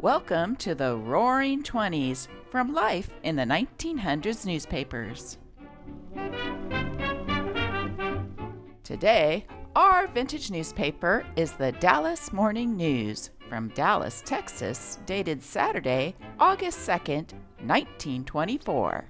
Welcome to the Roaring Twenties from life in the 1900s newspapers. Today, our vintage newspaper is the Dallas Morning News from Dallas, Texas, dated Saturday, August 2nd, 1924.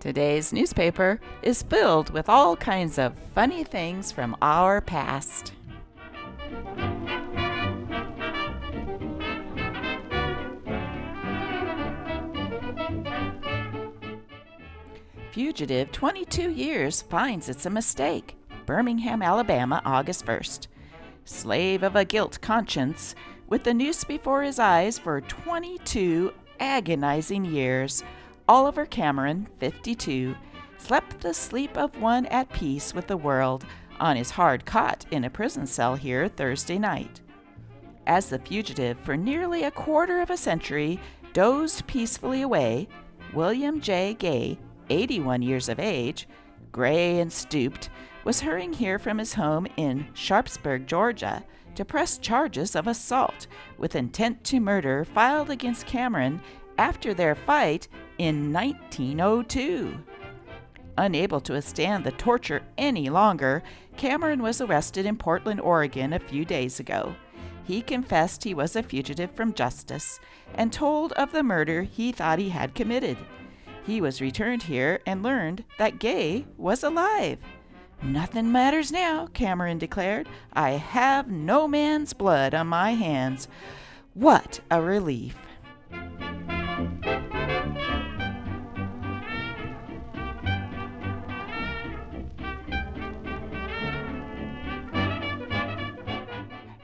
Today's newspaper is filled with all kinds of funny things from our past. Fugitive, 22 years, finds it's a mistake. Birmingham, Alabama, August 1st. Slave of a guilt conscience, with the noose before his eyes for 22 agonizing years, Oliver Cameron, 52, slept the sleep of one at peace with the world on his hard cot in a prison cell here Thursday night. As the fugitive for nearly a quarter of a century dozed peacefully away, William J. Gale, 81 years of age, gray and stooped, was hurrying here from his home in Sharpsburg, Georgia, to press charges of assault with intent to murder filed against Cameron after their fight in 1902. Unable to withstand the torture any longer, Cameron was arrested in Portland, Oregon a few days ago. He confessed he was a fugitive from justice and told of the murder he thought he had committed. He was returned here and learned that Gay was alive. "Nothing matters now," Cameron declared. "I have no man's blood on my hands." What a relief!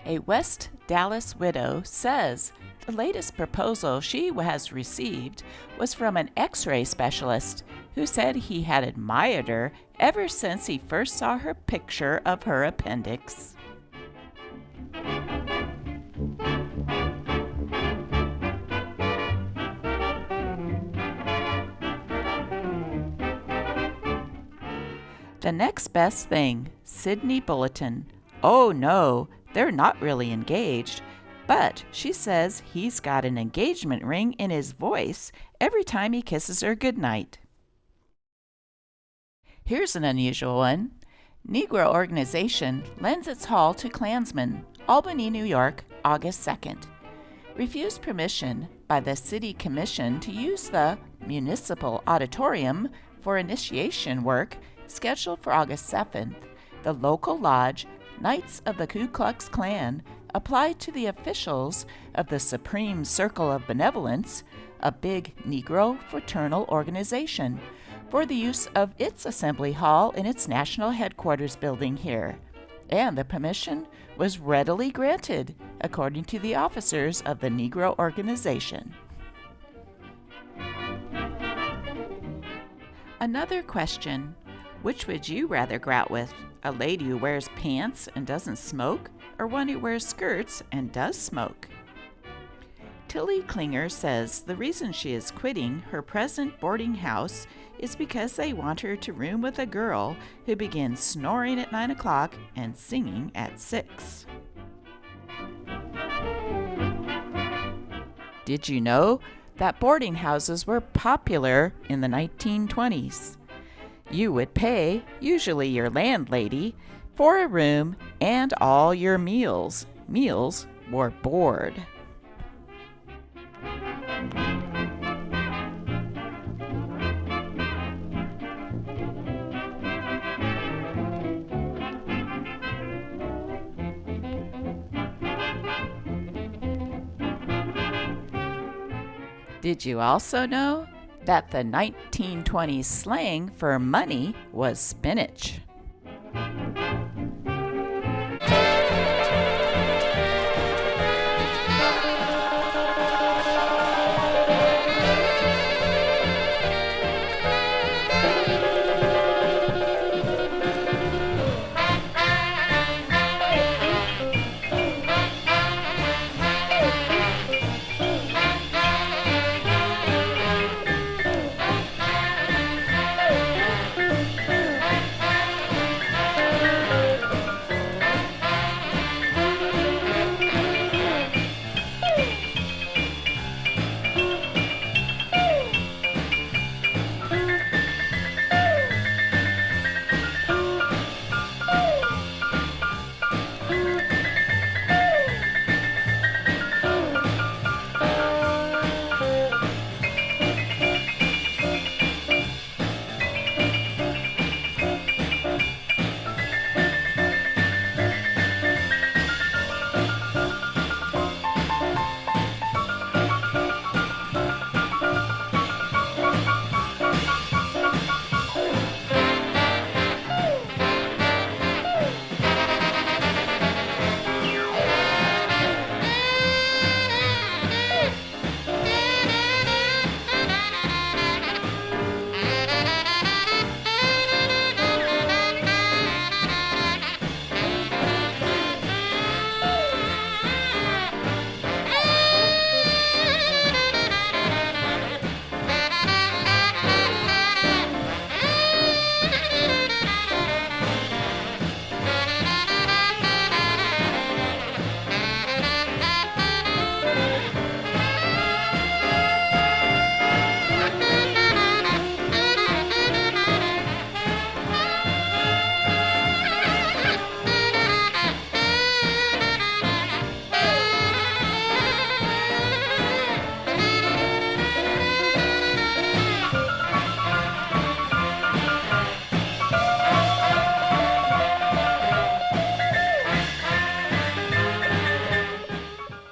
A West Dallas widow says the latest proposal she has received was from an X-ray specialist who said he had admired her ever since he first saw her picture of her appendix. The next best thing, Sydney Bulletin. Oh no, they're not really engaged, but she says he's got an engagement ring in his voice every time he kisses her goodnight. Here's an unusual one. Negro organization lends its hall to Klansmen, Albany, New York, August 2nd. Refused permission by the City Commission to use the Municipal Auditorium for initiation work scheduled for August 7th. The local lodge, Knights of the Ku Klux Klan, applied to the officials of the Supreme Circle of Benevolence, a big Negro fraternal organization, for the use of its assembly hall in its national headquarters building here. And the permission was readily granted, according to the officers of the Negro organization. Another question. Which would you rather go out with? A lady who wears pants and doesn't smoke, or one who wears skirts and does smoke? Tilly Klinger says the reason she is quitting her present boarding house is because they want her to room with a girl who begins snoring at 9 o'clock and singing at 6. Did you know that boarding houses were popular in the 1920s? You would pay, usually your landlady, for a room and all your meals. Meals were board. Did you also know that the 1920s slang for money was spinach?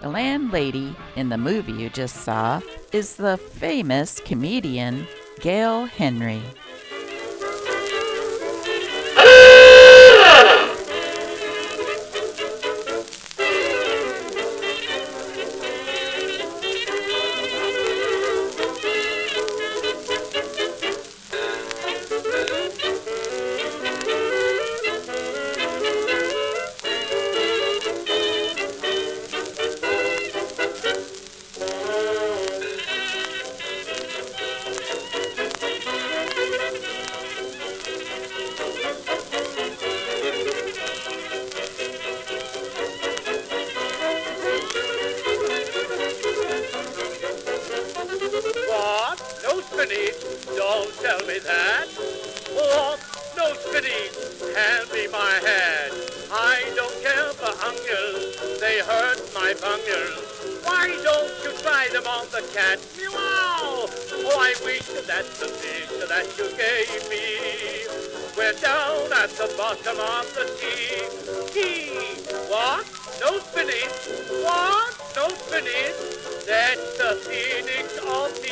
The landlady in the movie you just saw is the famous comedian Gale Henry. What? No spinach? Don't tell me that. What? No spinach? Hand me my hat. I don't care for onions. They hurt my bunions. Why don't you try them on the cat? Meow! Oh, I wish that the fish that you gave me were down at the bottom of the sea. What? No spinach? What? No spinach? That's the phoenix of me.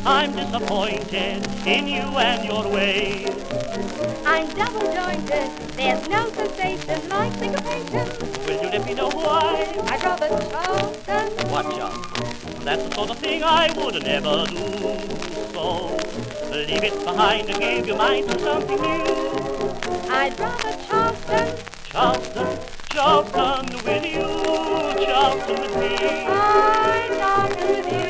I'm disappointed in you and your ways. I'm double-jointed, there's no sensation like syncopation. Will you let me know why? I'd rather Charleston. What Charleston? That's the sort of thing I would never do. So leave it behind and give your mind to something new. I'd rather Charleston. Charleston, Charleston with you, Charleston with me. I'm Charleston with you.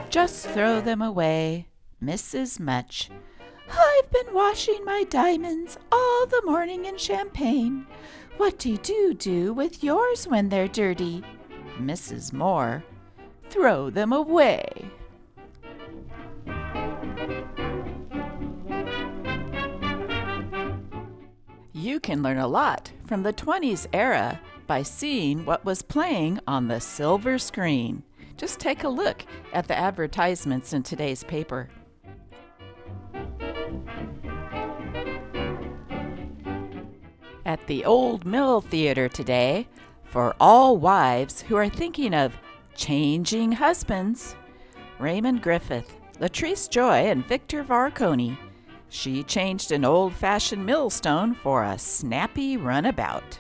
Just throw them away, Mrs. Much. I've been washing my diamonds all the morning in champagne. What do you do with yours when they're dirty? Mrs. Moore: throw them away. You can learn a lot from the 20s era by seeing what was playing on the silver screen. Just take a look at the advertisements in today's paper. At the Old Mill Theater today, for all wives who are thinking of changing husbands, Raymond Griffith, Latrice Joy, and Victor Varconi. She changed an old-fashioned millstone for a snappy runabout.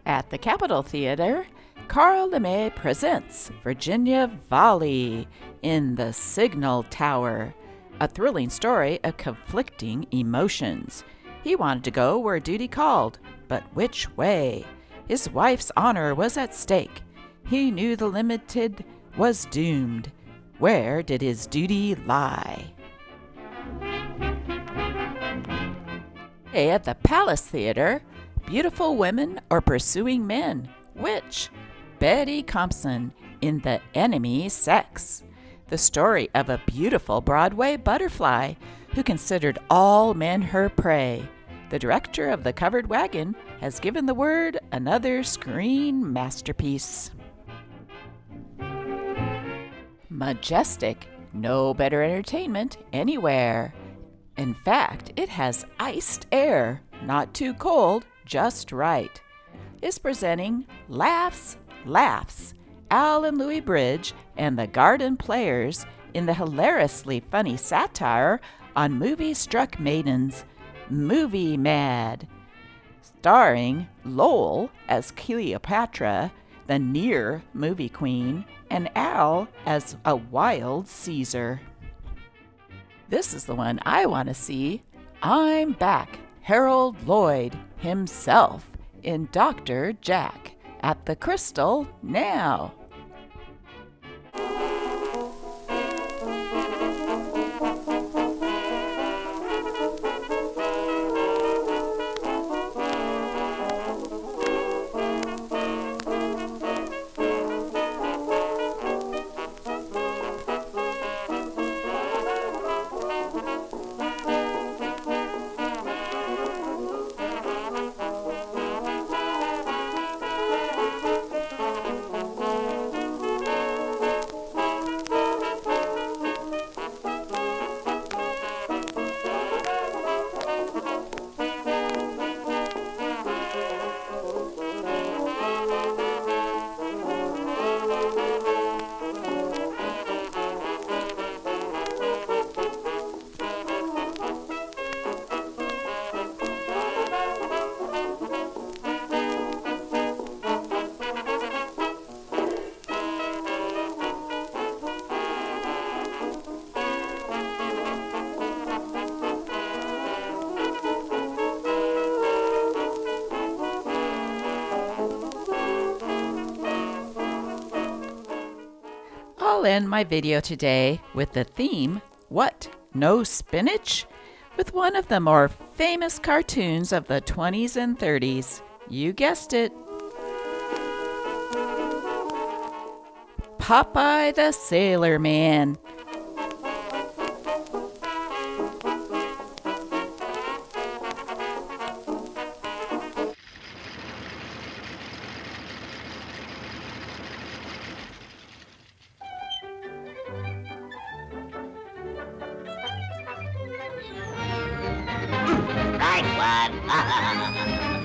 At the Capitol Theater, Carl LeMay presents Virginia Volley in The Signal Tower, a thrilling story of conflicting emotions. He wanted to go where duty called, but which way? His wife's honor was at stake. He knew the limited was doomed. Where did his duty lie? At the Palace Theater, Beautiful Women or Pursuing Men? Which? Betty Compson in The Enemy Sex, the story of a beautiful Broadway butterfly who considered all men her prey. The director of The Covered Wagon has given the word another screen masterpiece. Majestic, no better entertainment anywhere. In fact, it has iced air, not too cold, just right. Is presenting Laughs, Laughs, Al and Louis Bridge and the Garden Players in the hilariously funny satire on movie-struck maidens, Movie Mad, starring Lowell as Cleopatra, the near movie queen, and Al as a wild Caesar. This is the one I want to see. I'm back, Harold Lloyd himself in Dr.Jack at the Crystal now. I'll end my video today with the theme, What, No Spinach? With one of the more famous cartoons of the 20s and 30s. You guessed it. Popeye the Sailor Man. Right one.